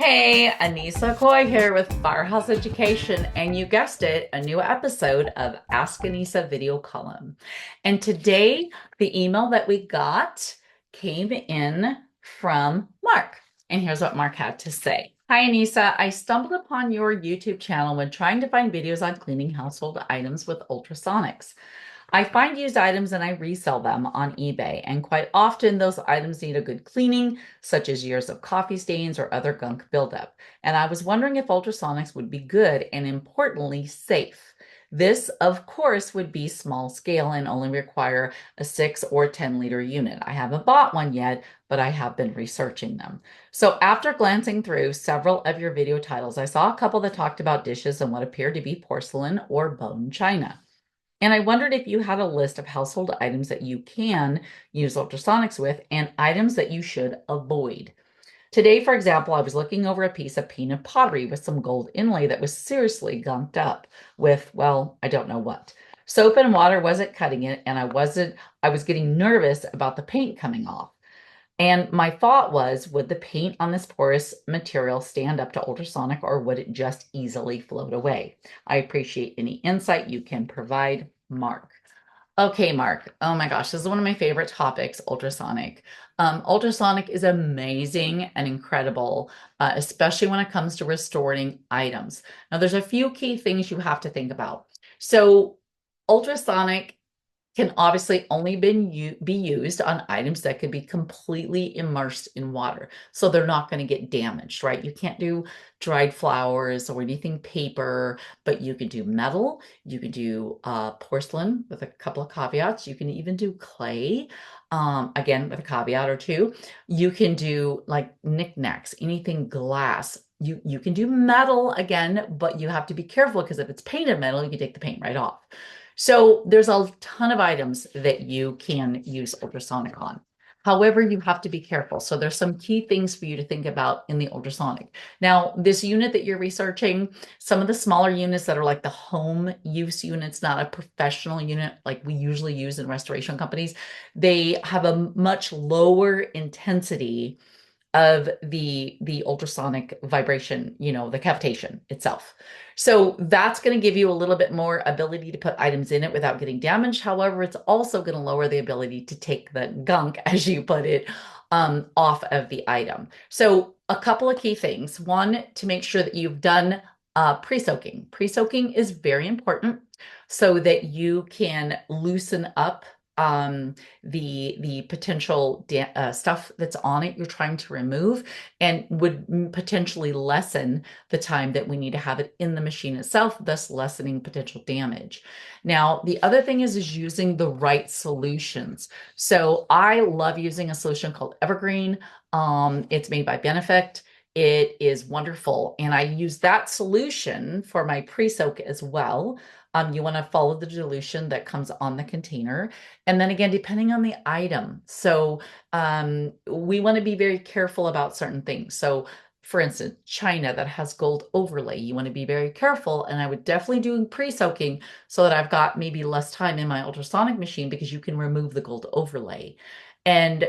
Hey, Annissa Coy here with Firehouse Education, and you guessed it, a new episode of Ask Annissa video column. And today, the email that we got came in from Mark. And here's what Mark had to say. Hi, Annissa. I stumbled upon your YouTube channel when trying to find videos on cleaning household items with ultrasonics. I find used items and I resell them on eBay, and quite often those items need a good cleaning, such as years of coffee stains or other gunk buildup. And I was wondering if ultrasonics would be good and importantly safe. This, of course, would be small scale and only require a 6 or 10-liter unit. I haven't bought one yet, but I have been researching them. So after glancing through several of your video titles, I saw a couple that talked about dishes in what appeared to be porcelain or bone china. And I wondered if you had a list of household items that you can use ultrasonics with and items that you should avoid. Today, for example, I was looking over a piece of painted pottery with some gold inlay that was seriously gunked up with, well, I don't know what. Soap and water wasn't cutting it, and I was getting nervous about the paint coming off. And my thought was, would the paint on this porous material stand up to ultrasonic or would it just easily float away? I appreciate any insight you can provide, Mark. Okay, Mark. Oh my gosh, this is one of my favorite topics, ultrasonic. Ultrasonic is amazing and incredible, especially when it comes to restoring items. Now, there's a few key things you have to think about. So, ultrasonic can obviously only be used on items that could be completely immersed in water. So they're not going to get damaged, right? You can't do dried flowers or anything paper, but you can do metal. You can do porcelain with a couple of caveats. You can even do clay, again, with a caveat or two. You can do like knickknacks, anything glass. You can do metal again, but you have to be careful because if it's painted metal, you can take the paint right off. So there's a ton of items that you can use ultrasonic on. However, you have to be careful. So there's some key things for you to think about in the ultrasonic. Now, this unit that you're researching, some of the smaller units that are like the home use units, not a professional unit like we usually use in restoration companies, they have a much lower intensity of the ultrasonic vibration, the cavitation itself. So that's going to give you a little bit more ability to put items in it without getting damaged. However, it's also going to lower the ability to take the gunk, as you put it, off of the item. So a couple of key things. One, to make sure that you've done pre-soaking. Pre-soaking is very important so that you can loosen up the potential stuff that's on it you're trying to remove and would potentially lessen the time that we need to have it in the machine itself, thus lessening potential damage. Now, the other thing is using the right solutions. So I love using a solution called Evergreen. It's made by Benefect. It is wonderful. And I use that solution for my pre-soak as well. You want to follow the dilution that comes on the container. And then again, depending on the item. So we want to be very careful about certain things. So for instance, china that has gold overlay, you want to be very careful. And I would definitely do pre-soaking so that I've got maybe less time in my ultrasonic machine because you can remove the gold overlay. And,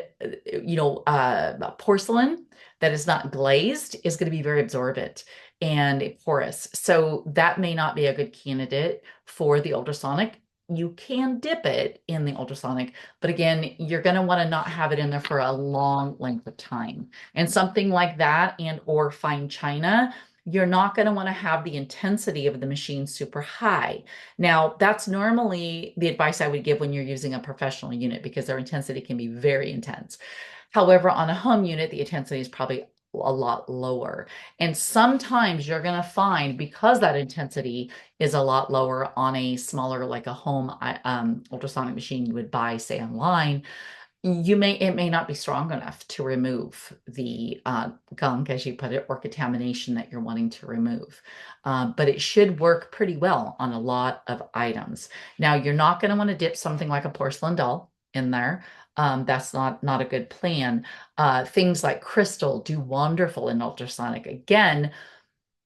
porcelain that is not glazed is going to be very absorbent and porous. So that may not be a good candidate for the ultrasonic. You can dip it in the ultrasonic, but again, you're going to want to not have it in there for a long length of time. And something like that and or fine china, you're not going to want to have the intensity of the machine super high. Now, that's normally the advice I would give when you're using a professional unit because their intensity can be very intense. However, on a home unit, the intensity is probably a lot lower. And sometimes you're going to find because that intensity is a lot lower on a smaller, like a home ultrasonic machine you would buy, say, online, it may not be strong enough to remove the gunk, as you put it, or contamination that you're wanting to remove. But it should work pretty well on a lot of items. Now, you're not going to want to dip something like a porcelain doll in there. That's not a good plan. Things like crystal do wonderful in ultrasonic. Again,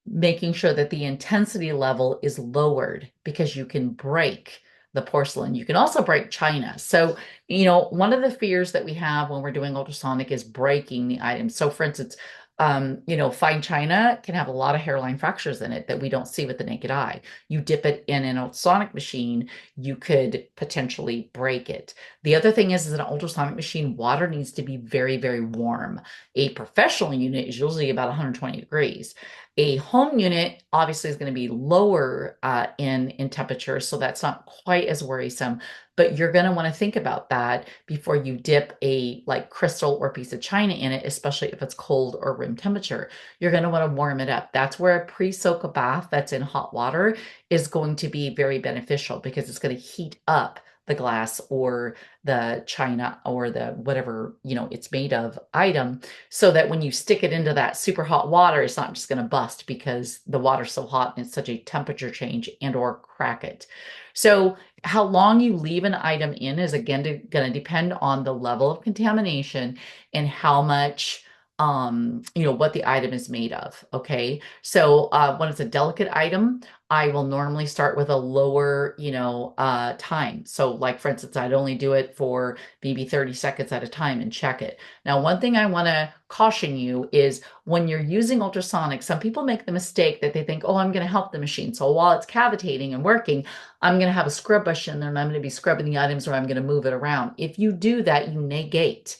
making sure that the intensity level is lowered because you can break the porcelain. You can also break china. So, one of the fears that we have when we're doing ultrasonic is breaking the item. So for instance, fine china can have a lot of hairline fractures in it that we don't see with the naked eye. You dip it in an ultrasonic machine, you could potentially break it. The other thing is an ultrasonic machine, water needs to be very, very warm. A professional unit is usually about 120 degrees. A home unit obviously is going to be lower in temperature, so that's not quite as worrisome. But you're going to want to think about that before you dip a like crystal or piece of china in it, especially if it's cold or room temperature. You're going to want to warm it up. That's where a pre-soak a bath that's in hot water is going to be very beneficial because it's going to heat up the glass or the china or the whatever it's made of item, so that when you stick it into that super hot water, it's not just going to bust because the water's so hot and it's such a temperature change and or crack it. So how long you leave an item in is again going to depend on the level of contamination and how much what the item is made of. Okay. So when it's a delicate item, I will normally start with a lower, time. So like, for instance, I'd only do it for maybe 30 seconds at a time and check it. Now, one thing I want to caution you is when you're using ultrasonic, some people make the mistake that they think, oh, I'm going to help the machine. So while it's cavitating and working, I'm going to have a scrub brush in there and I'm going to be scrubbing the items or I'm going to move it around. If you do that, you negate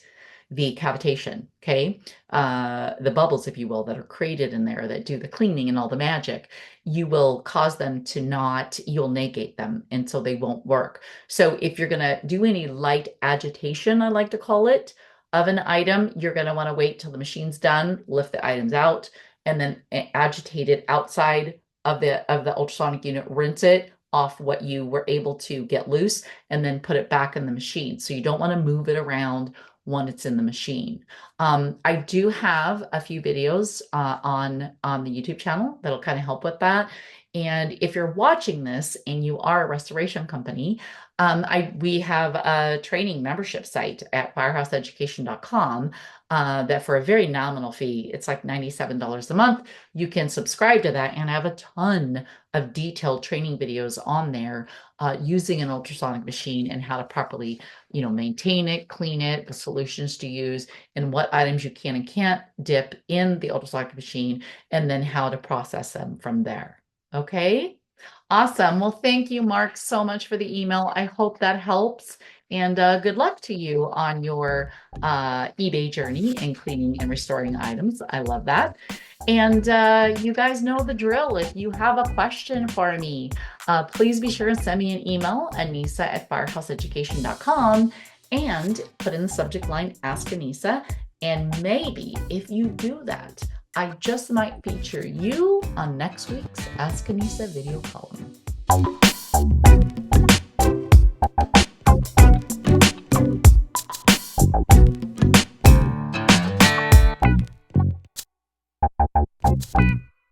the cavitation, okay? The bubbles, if you will, that are created in there that do the cleaning and all the magic, you will cause them to not, you'll negate them, and so they won't work. So if you're gonna do any light agitation, I like to call it, of an item, you're gonna wanna wait till the machine's done, lift the items out, and then agitate it outside of the ultrasonic unit, rinse it off what you were able to get loose, and then put it back in the machine. So you don't wanna move it around when it's in the machine. I do have a few videos on the YouTube channel that'll kind of help with that. And if you're watching this and you are a restoration company, we have a training membership site at firehouseeducation.com that for a very nominal fee, it's like $97 a month, you can subscribe to that and have a ton of detailed training videos on there using an ultrasonic machine and how to properly, maintain it, clean it, the solutions to use, and what items you can and can't dip in the ultrasonic machine, and then how to process them from there. Okay? Awesome. Well, thank you, Mark, so much for the email. I hope that helps. And good luck to you on your eBay journey in cleaning and restoring items. I love that. And you guys know the drill. If you have a question for me, please be sure and send me an email, Annissa@firehouseeducation.com, and put in the subject line, Ask Annissa. And maybe if you do that, I just might feature you on next week's Ask Annissa video column.